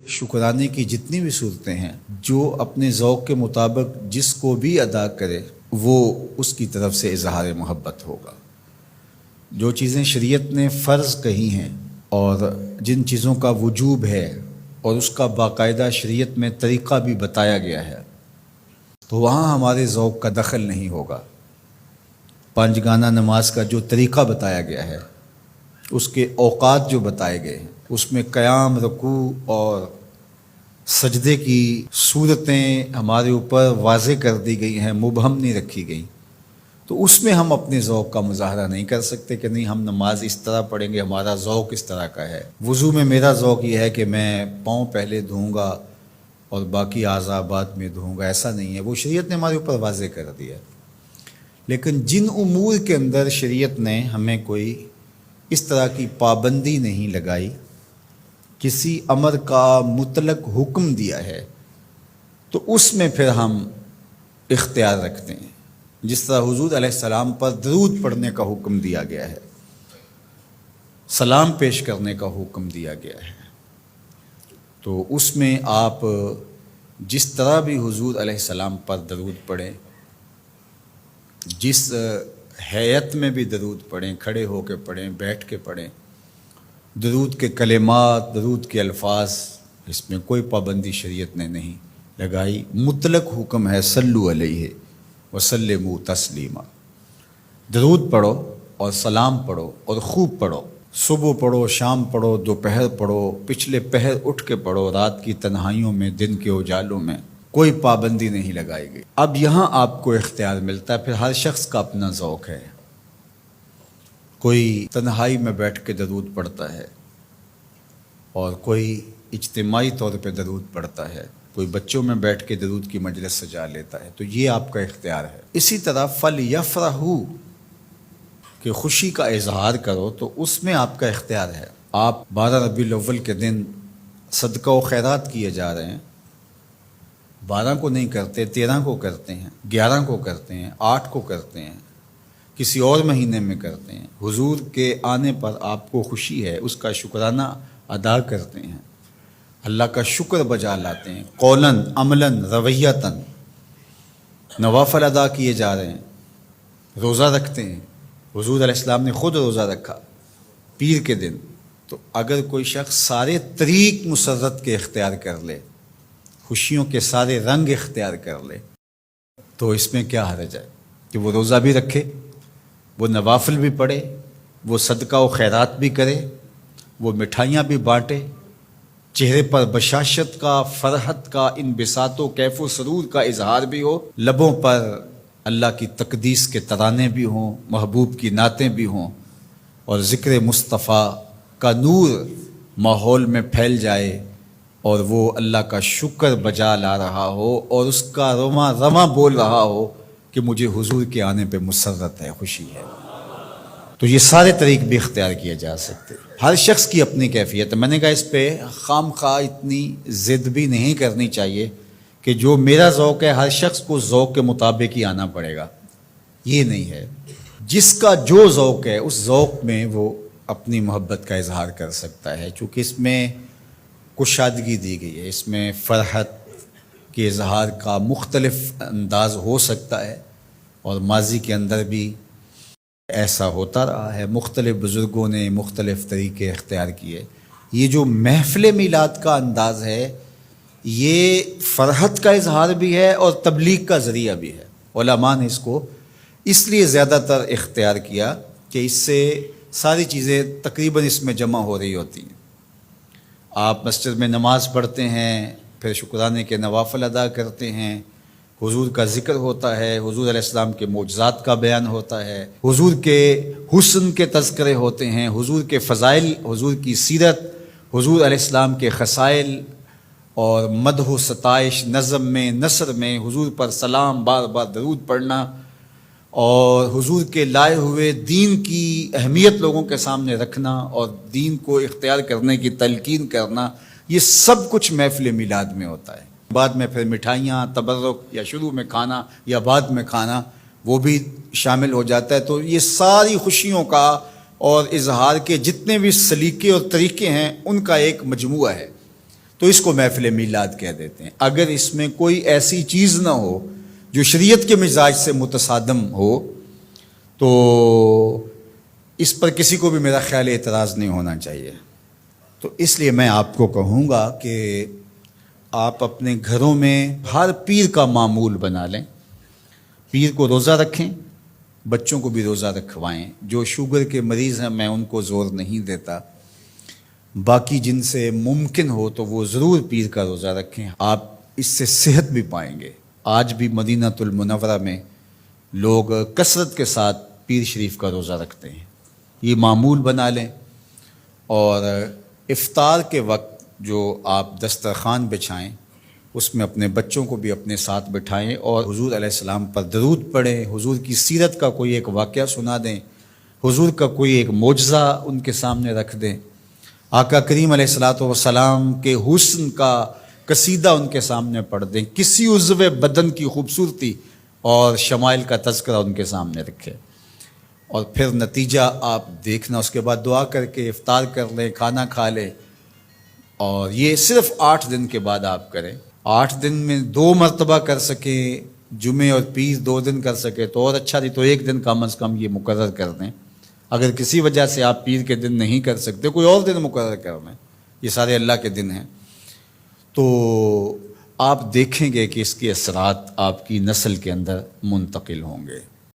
شکرانے کی جتنی بھی صورتیں ہیں، جو اپنے ذوق کے مطابق جس کو بھی ادا کرے وہ اس کی طرف سے اظہار محبت ہوگا۔ جو چیزیں شریعت نے فرض کہی ہیں اور جن چیزوں کا وجوب ہے اور اس کا باقاعدہ شریعت میں طریقہ بھی بتایا گیا ہے، تو وہاں ہمارے ذوق کا دخل نہیں ہوگا۔ پانچ گانہ نماز کا جو طریقہ بتایا گیا ہے، اس کے اوقات جو بتائے گئے ہیں، اس میں قیام، رکوع اور سجدے کی صورتیں ہمارے اوپر واضح کر دی گئی ہیں، مبہم نہیں رکھی گئی، تو اس میں ہم اپنے ذوق کا مظاہرہ نہیں کر سکتے کہ نہیں ہم نماز اس طرح پڑھیں گے، ہمارا ذوق اس طرح کا ہے۔ وضو میں میرا ذوق یہ ہے کہ میں پاؤں پہلے دھوؤں گا اور باقی اعضاء بعد میں دھوؤں گا، ایسا نہیں ہے، وہ شریعت نے ہمارے اوپر واضح کر دیا ہے۔ لیکن جن امور کے اندر شریعت نے ہمیں کوئی اس طرح کی پابندی نہیں لگائی، کسی امر کا مطلق حکم دیا ہے، تو اس میں پھر ہم اختیار رکھتے ہیں۔ جس طرح حضور علیہ السلام پر درود پڑھنے کا حکم دیا گیا ہے، سلام پیش کرنے کا حکم دیا گیا ہے، تو اس میں آپ جس طرح بھی حضور علیہ السلام پر درود پڑھیں، جس ہیئت میں بھی درود پڑھیں، کھڑے ہو کے پڑھیں، بیٹھ کے پڑھیں، درود کے کلمات، درود کے الفاظ، اس میں کوئی پابندی شریعت نے نہیں لگائی۔ مطلق حکم ہے صلو علیہ وسلموا تسلیما، درود پڑھو اور سلام پڑھو اور خوب پڑھو، صبح پڑھو، شام پڑھو، دوپہر پڑھو، پچھلے پہر اٹھ کے پڑھو، رات کی تنہائیوں میں، دن کے اجالوں میں، کوئی پابندی نہیں لگائی گئی۔ اب یہاں آپ کو اختیار ملتا ہے، پھر ہر شخص کا اپنا ذوق ہے۔ کوئی تنہائی میں بیٹھ کے درود پڑھتا ہے اور کوئی اجتماعی طور پہ درود پڑھتا ہے، کوئی بچوں میں بیٹھ کے درود کی مجلس سجا لیتا ہے، تو یہ آپ کا اختیار ہے۔ اسی طرح فَلْيَفْرَحُوا کہ خوشی کا اظہار کرو، تو اس میں آپ کا اختیار ہے۔ آپ 12 ربیع الاول کے دن صدقہ و خیرات کیے جا رہے ہیں، 12 کو نہیں کرتے، 13 کو کرتے ہیں، 11 کو کرتے ہیں، 8 کو کرتے ہیں، کسی اور مہینے میں کرتے ہیں، حضور کے آنے پر آپ کو خوشی ہے، اس کا شکرانہ ادا کرتے ہیں، اللہ کا شکر بجا لاتے ہیں، قولاً، عملاً، رویتاً، نوافل ادا کیے جا رہے ہیں، روزہ رکھتے ہیں۔ حضور علیہ السلام نے خود روزہ رکھا پیر کے دن، تو اگر کوئی شخص سارے طریق مسرت کے اختیار کر لے، خوشیوں کے سارے رنگ اختیار کر لے، تو اس میں کیا حرج ہے کہ وہ روزہ بھی رکھے، وہ نوافل بھی پڑھے، وہ صدقہ و خیرات بھی کرے، وہ مٹھائیاں بھی بانٹے، چہرے پر بشاشت کا، فرحت کا، انبساط و کیف و سرور کا اظہار بھی ہو، لبوں پر اللہ کی تقدیس کے ترانے بھی ہوں، محبوب کی نعتیں بھی ہوں، اور ذکر مصطفیٰ کا نور ماحول میں پھیل جائے، اور وہ اللہ کا شکر بجا لا رہا ہو اور اس کا رواں رواں بول رہا ہو کہ مجھے حضور کے آنے پہ مسرت ہے، خوشی ہے، تو یہ سارے طریق بھی اختیار کیے جا سکتے۔ ہر شخص کی اپنی کیفیت ہے۔ میں نے کہا اس پہ خام خواہ اتنی ضد بھی نہیں کرنی چاہیے کہ جو میرا ذوق ہے ہر شخص کو ذوق کے مطابق ہی آنا پڑے گا، یہ نہیں ہے۔ جس کا جو ذوق ہے اس ذوق میں وہ اپنی محبت کا اظہار کر سکتا ہے، چونکہ اس میں کشادگی دی گئی ہے، اس میں فرحت کے اظہار کا مختلف انداز ہو سکتا ہے، اور ماضی کے اندر بھی ایسا ہوتا رہا ہے، مختلف بزرگوں نے مختلف طریقے اختیار کیے۔ یہ جو محفل میلاد کا انداز ہے، یہ فرحت کا اظہار بھی ہے اور تبلیغ کا ذریعہ بھی ہے۔ علماء نے اس کو اس لیے زیادہ تر اختیار کیا کہ اس سے ساری چیزیں تقریباً اس میں جمع ہو رہی ہوتی ہیں۔ آپ مسجد میں نماز پڑھتے ہیں، پھر شکرانے کے نوافل ادا کرتے ہیں، حضور کا ذکر ہوتا ہے، حضور علیہ السلام کے معجزات کا بیان ہوتا ہے، حضور کے حسن کے تذکرے ہوتے ہیں، حضور کے فضائل، حضور کی سیرت، حضور علیہ السلام کے خصائل اور مدح و ستائش، نظم میں، نثر میں حضور پر سلام، بار بار درود پڑھنا، اور حضور کے لائے ہوئے دین کی اہمیت لوگوں کے سامنے رکھنا اور دین کو اختیار کرنے کی تلقین کرنا، یہ سب کچھ محفل میلاد میں ہوتا ہے۔ بعد میں پھر مٹھائیاں، تبرک، یا شروع میں کھانا یا بعد میں کھانا، وہ بھی شامل ہو جاتا ہے۔ تو یہ ساری خوشیوں کا اور اظہار کے جتنے بھی سلیقے اور طریقے ہیں ان کا ایک مجموعہ ہے۔ تو اس کو محفل میلاد کہہ دیتے ہیں۔ اگر اس میں کوئی ایسی چیز نہ ہو جو شریعت کے مزاج سے متصادم ہو تو اس پر کسی کو بھی میرا خیال اعتراض نہیں ہونا چاہیے۔ تو اس لیے میں آپ کو کہوں گا کہ آپ اپنے گھروں میں ہر پیر کا معمول بنا لیں، پیر کو روزہ رکھیں، بچوں کو بھی روزہ رکھوائیں۔ جو شوگر کے مریض ہیں میں ان کو زور نہیں دیتا، باقی جن سے ممکن ہو تو وہ ضرور پیر کا روزہ رکھیں، آپ اس سے صحت بھی پائیں گے۔ آج بھی مدینہ المنورہ میں لوگ کثرت کے ساتھ پیر شریف کا روزہ رکھتے ہیں، یہ معمول بنا لیں۔ اور افطار کے وقت جو آپ دسترخوان بچھائیں اس میں اپنے بچوں کو بھی اپنے ساتھ بٹھائیں اور حضور علیہ السلام پر درود پڑھیں، حضور کی سیرت کا کوئی ایک واقعہ سنا دیں، حضور کا کوئی ایک معجزہ ان کے سامنے رکھ دیں، آقا کریم علیہ الصلوۃ والسلام کے حسن کا قصیدہ ان کے سامنے پڑھ دیں، کسی عضو بدن کی خوبصورتی اور شمائل کا تذکرہ ان کے سامنے رکھیں، اور پھر نتیجہ آپ دیکھنا۔ اس کے بعد دعا کر کے افطار کر لیں، کھانا کھا لیں، اور یہ صرف 8 دن کے بعد آپ کریں۔ 8 دن میں 2 مرتبہ کر سکیں، جمعے اور پیر 2 دن کر سکے تو اور اچھا، نہیں تو 1 دن کم از کم یہ مقرر کر دیں۔ اگر کسی وجہ سے آپ پیر کے دن نہیں کر سکتے، کوئی اور دن مقرر کر دیں، یہ سارے اللہ کے دن ہیں، تو آپ دیکھیں گے کہ اس کے اثرات آپ کی نسل کے اندر منتقل ہوں گے۔